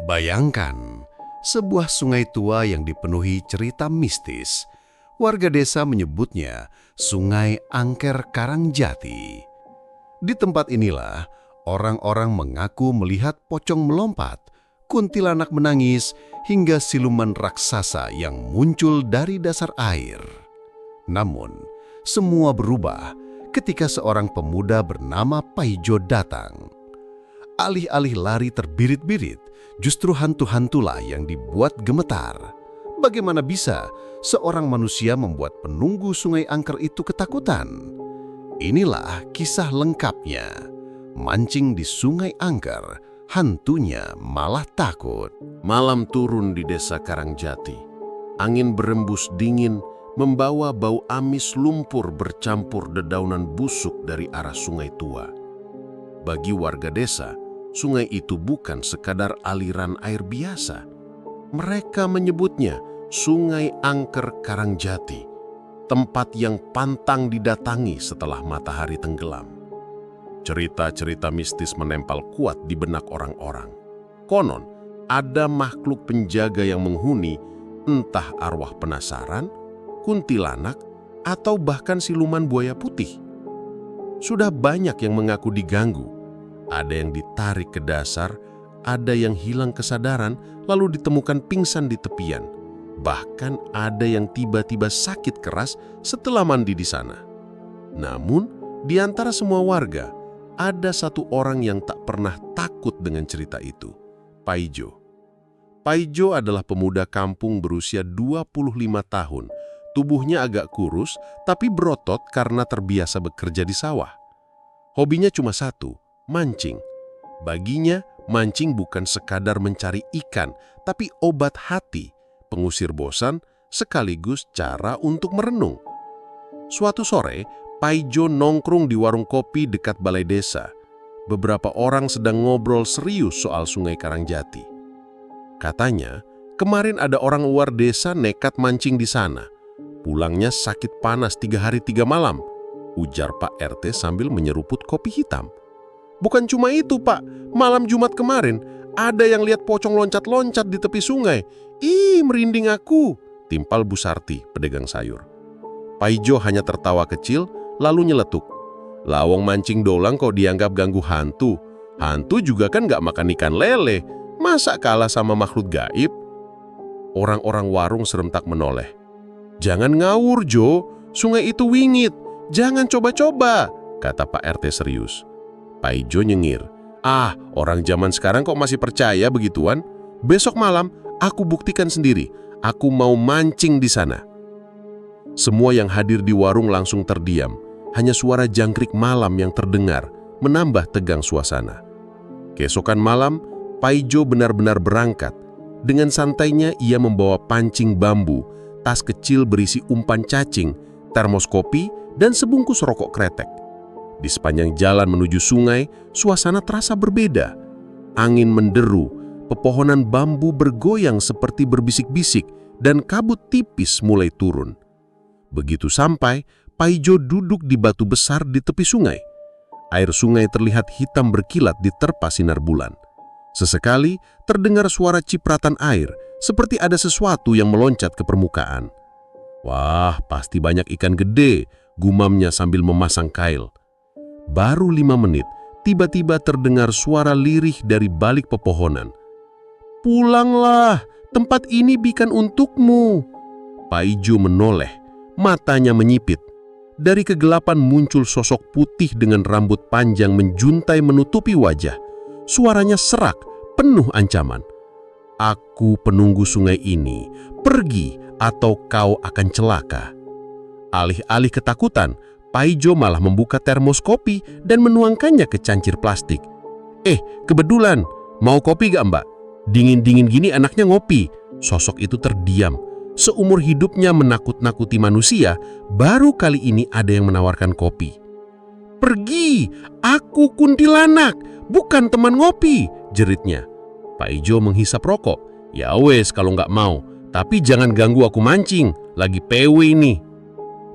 Bayangkan, sebuah sungai tua yang dipenuhi cerita mistis. Warga desa menyebutnya Sungai Angker Karangjati. Di tempat inilah, orang-orang mengaku melihat pocong melompat, kuntilanak menangis, hingga siluman raksasa yang muncul dari dasar air. Namun, semua berubah ketika seorang pemuda bernama Paijo datang. Alih-alih lari terbirit-birit, justru hantu-hantulah yang dibuat gemetar. Bagaimana bisa seorang manusia membuat penunggu Sungai Angker itu ketakutan? Inilah kisah lengkapnya. Mancing di Sungai Angker, hantunya malah takut. Malam turun di desa Karangjati. Angin berembus dingin, membawa bau amis lumpur bercampur dedaunan busuk dari arah sungai tua. Bagi warga desa, sungai itu bukan sekadar aliran air biasa. Mereka menyebutnya Sungai Angker Karangjati, tempat yang pantang didatangi setelah matahari tenggelam. Cerita-cerita mistis menempel kuat di benak orang-orang. Konon, ada makhluk penjaga yang menghuni, entah arwah penasaran, kuntilanak, atau bahkan siluman buaya putih. Sudah banyak yang mengaku diganggu. Ada yang ditarik ke dasar, ada yang hilang kesadaran lalu ditemukan pingsan di tepian. Bahkan ada yang tiba-tiba sakit keras setelah mandi di sana. Namun, di antara semua warga, ada satu orang yang tak pernah takut dengan cerita itu, Paijo. Paijo adalah pemuda kampung berusia 25 tahun. Tubuhnya agak kurus, tapi berotot karena terbiasa bekerja di sawah. Hobinya cuma satu, mancing. Baginya, mancing bukan sekadar mencari ikan, tapi obat hati, pengusir bosan, sekaligus cara untuk merenung. Suatu sore, Paijo nongkrong di warung kopi dekat balai desa. Beberapa orang sedang ngobrol serius soal Sungai Karangjati. Katanya, kemarin ada orang luar desa nekat mancing di sana. Pulangnya sakit panas 3 hari 3 malam, ujar Pak RT sambil menyeruput kopi hitam. Bukan cuma itu, Pak. Malam Jumat kemarin, ada yang lihat pocong loncat-loncat di tepi sungai. Ih, merinding aku, timpal Bu Sarti, pedagang sayur. Paijo hanya tertawa kecil, lalu nyeletuk. Lawong mancing dolang kok dianggap ganggu hantu. Hantu juga kan gak makan ikan lele. Masa kalah sama makhluk gaib? Orang-orang warung serentak menoleh. Jangan ngawur, Jo. Sungai itu wingit. Jangan coba-coba, kata Pak RT serius. Paijo nyengir. Ah, orang zaman sekarang kok masih percaya begituan? Besok malam, aku buktikan sendiri. Aku mau mancing di sana. Semua yang hadir di warung langsung terdiam. Hanya suara jangkrik malam yang terdengar, menambah tegang suasana. Keesokan malam, Paijo benar-benar berangkat. Dengan santainya ia membawa pancing bambu, tas kecil berisi umpan cacing, termos kopi, dan sebungkus rokok kretek. Di sepanjang jalan menuju sungai, suasana terasa berbeda. Angin menderu, pepohonan bambu bergoyang seperti berbisik-bisik, dan kabut tipis mulai turun. Begitu sampai, Paijo duduk di batu besar di tepi sungai. Air sungai terlihat hitam berkilat diterpa sinar bulan. Sesekali terdengar suara cipratan air, seperti ada sesuatu yang meloncat ke permukaan. Wah, pasti banyak ikan gede, gumamnya sambil memasang kail. Baru 5 menit, tiba-tiba terdengar suara lirih dari balik pepohonan. Pulanglah, tempat ini bukan untukmu. Paijo menoleh, matanya menyipit. Dari kegelapan muncul sosok putih dengan rambut panjang menjuntai menutupi wajah. Suaranya serak, penuh ancaman. Aku penunggu sungai ini, pergi atau kau akan celaka. Alih-alih ketakutan, Paijo malah membuka termos kopi dan menuangkannya ke cangkir plastik. Kebetulan, mau kopi gak mbak? Dingin-dingin gini anaknya ngopi. Sosok itu terdiam. Seumur hidupnya menakut-nakuti manusia, baru kali ini ada yang menawarkan kopi. Pergi, aku kuntilanak, bukan teman ngopi, jeritnya. Paijo menghisap rokok. Ya wes kalau nggak mau, tapi jangan ganggu aku mancing, lagi PW ini.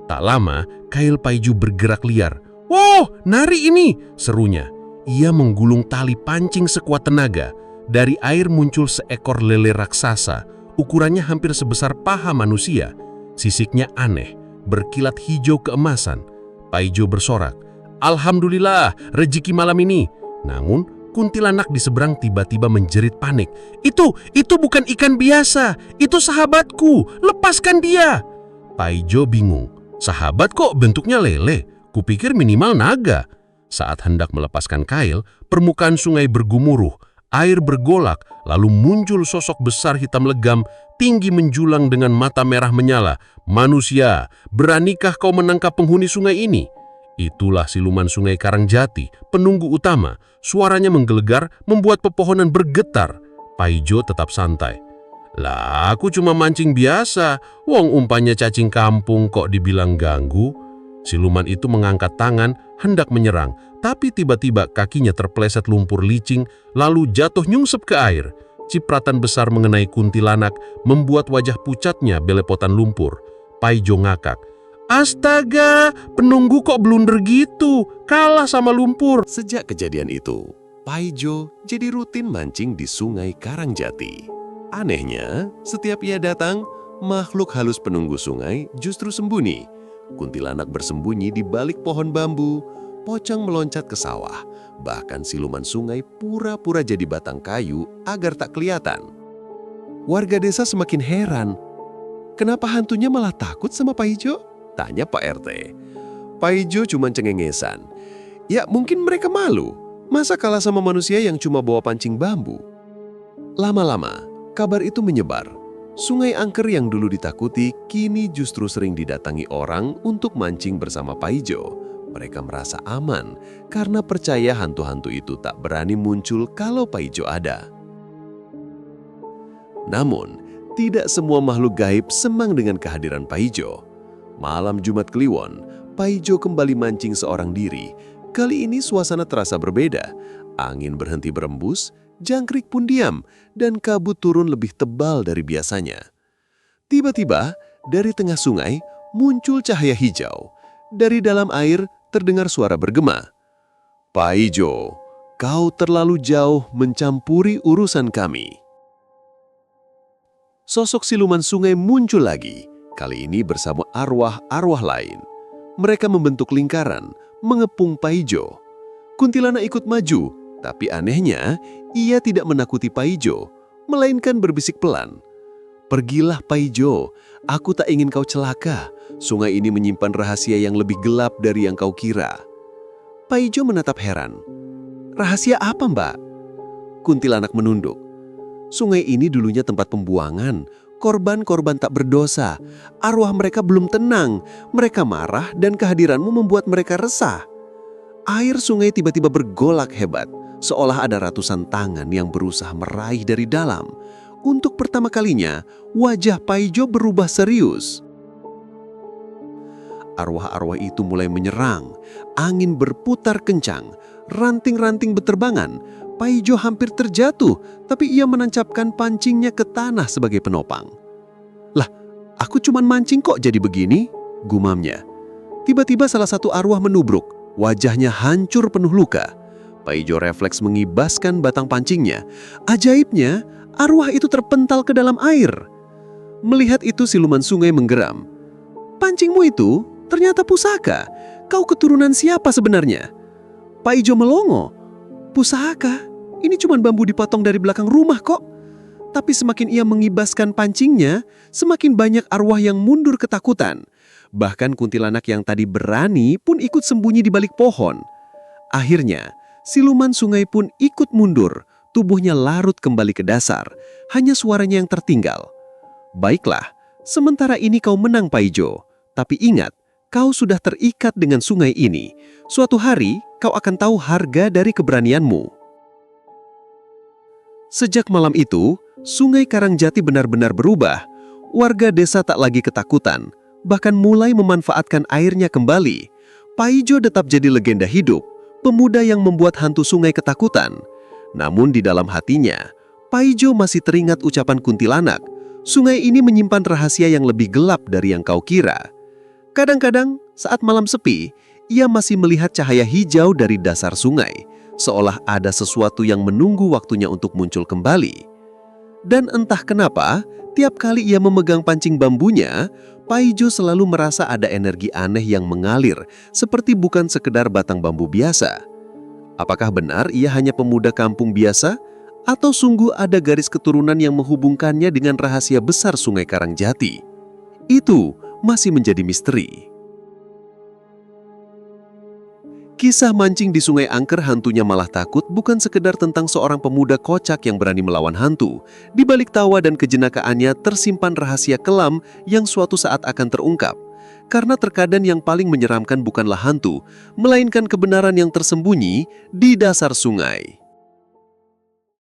Tak lama, kail Paijo bergerak liar. Wow, nari ini, serunya. Ia menggulung tali pancing sekuat tenaga. Dari air muncul seekor lele raksasa, ukurannya hampir sebesar paha manusia. Sisiknya aneh, berkilat hijau keemasan. Paijo bersorak, "Alhamdulillah, rezeki malam ini." Namun, kuntilanak di seberang tiba-tiba menjerit panik. Itu bukan ikan biasa, itu sahabatku, lepaskan dia." Paijo bingung, sahabat kok bentuknya lele? Kupikir minimal naga. Saat hendak melepaskan kail, permukaan sungai bergumuruh, air bergolak, lalu muncul sosok besar hitam legam, tinggi menjulang dengan mata merah menyala. "Manusia, beranikah kau menangkap penghuni sungai ini?" Itulah siluman sungai Karangjati, penunggu utama. Suaranya menggelegar, membuat pepohonan bergetar. Paijo tetap santai. "Lah, aku cuma mancing biasa. Wong umpannya cacing kampung kok dibilang ganggu?" Siluman itu mengangkat tangan, hendak menyerang. Tapi tiba-tiba kakinya terpleset lumpur licin, lalu jatuh nyungsep ke air. Cipratan besar mengenai kuntilanak, membuat wajah pucatnya belepotan lumpur. Paijo ngakak. "Astaga, penunggu kok blunder gitu, kalah sama lumpur." Sejak kejadian itu, Paijo jadi rutin mancing di sungai Karangjati. Anehnya, setiap ia datang, makhluk halus penunggu sungai justru sembunyi. Kuntilanak bersembunyi di balik pohon bambu, pocong meloncat ke sawah, bahkan siluman sungai pura-pura jadi batang kayu agar tak kelihatan. Warga desa semakin heran. "Kenapa hantunya malah takut sama Paijo?" tanya Pak RT. Paijo cuma cengengesan. "Ya mungkin mereka malu. Masa kalah sama manusia yang cuma bawa pancing bambu?" Lama-lama, kabar itu menyebar. Sungai angker yang dulu ditakuti kini justru sering didatangi orang untuk mancing bersama Paijo. Mereka merasa aman karena percaya hantu-hantu itu tak berani muncul kalau Paijo ada. Namun, tidak semua makhluk gaib senang dengan kehadiran Paijo. Malam Jumat Kliwon, Paijo kembali mancing seorang diri. Kali ini suasana terasa berbeda. Angin berhenti berembus, jangkrik pun diam, dan kabut turun lebih tebal dari biasanya. Tiba-tiba, dari tengah sungai muncul cahaya hijau. Dari dalam air terdengar suara bergema. "Paijo, kau terlalu jauh mencampuri urusan kami." Sosok siluman sungai muncul lagi, kali ini bersama arwah-arwah lain. Mereka membentuk lingkaran, mengepung Paijo. Kuntilanak ikut maju, tapi anehnya, ia tidak menakuti Paijo, melainkan berbisik pelan. "Pergilah Paijo, aku tak ingin kau celaka. Sungai ini menyimpan rahasia yang lebih gelap dari yang kau kira." Paijo menatap heran. "Rahasia apa, Mbak?" Kuntilanak menunduk. "Sungai ini dulunya tempat pembuangan. Korban-korban tak berdosa. Arwah mereka belum tenang. Mereka marah dan kehadiranmu membuat mereka resah." Air sungai tiba-tiba bergolak hebat, seolah ada ratusan tangan yang berusaha meraih dari dalam. Untuk pertama kalinya, wajah Paijo berubah serius. Arwah-arwah itu mulai menyerang. Angin berputar kencang, ranting-ranting berterbangan. Paijo hampir terjatuh, tapi ia menancapkan pancingnya ke tanah sebagai penopang. "Lah, aku cuman mancing kok jadi begini?" gumamnya. Tiba-tiba salah satu arwah menubruk, wajahnya hancur penuh luka. Paijo refleks mengibaskan batang pancingnya. Ajaibnya, arwah itu terpental ke dalam air. Melihat itu siluman sungai menggeram. "Pancingmu itu ternyata pusaka. Kau keturunan siapa sebenarnya?" Paijo melongo. "Pusaka? Ini cuma bambu dipotong dari belakang rumah kok." Tapi semakin ia mengibaskan pancingnya, semakin banyak arwah yang mundur ketakutan. Bahkan kuntilanak yang tadi berani pun ikut sembunyi di balik pohon. Akhirnya, siluman sungai pun ikut mundur, tubuhnya larut kembali ke dasar. Hanya suaranya yang tertinggal. "Baiklah, sementara ini kau menang Paijo. Tapi ingat, kau sudah terikat dengan sungai ini. Suatu hari, kau akan tahu harga dari keberanianmu." Sejak malam itu, sungai Karangjati benar-benar berubah. Warga desa tak lagi ketakutan, bahkan mulai memanfaatkan airnya kembali. Paijo tetap jadi legenda hidup, pemuda yang membuat hantu sungai ketakutan. Namun di dalam hatinya, Paijo masih teringat ucapan kuntilanak, "Sungai ini menyimpan rahasia yang lebih gelap dari yang kau kira." Kadang-kadang, saat malam sepi, ia masih melihat cahaya hijau dari dasar sungai, seolah ada sesuatu yang menunggu waktunya untuk muncul kembali. Dan entah kenapa, tiap kali ia memegang pancing bambunya, Paijo selalu merasa ada energi aneh yang mengalir, seperti bukan sekedar batang bambu biasa. Apakah benar ia hanya pemuda kampung biasa? Atau sungguh ada garis keturunan yang menghubungkannya dengan rahasia besar Sungai Karangjati? Itu masih menjadi misteri. Kisah mancing di Sungai Angker Hantunya Malah Takut bukan sekedar tentang seorang pemuda kocak yang berani melawan hantu. Di balik tawa dan kejenakaannya tersimpan rahasia kelam yang suatu saat akan terungkap. Karena terkadang yang paling menyeramkan bukanlah hantu, melainkan kebenaran yang tersembunyi di dasar sungai.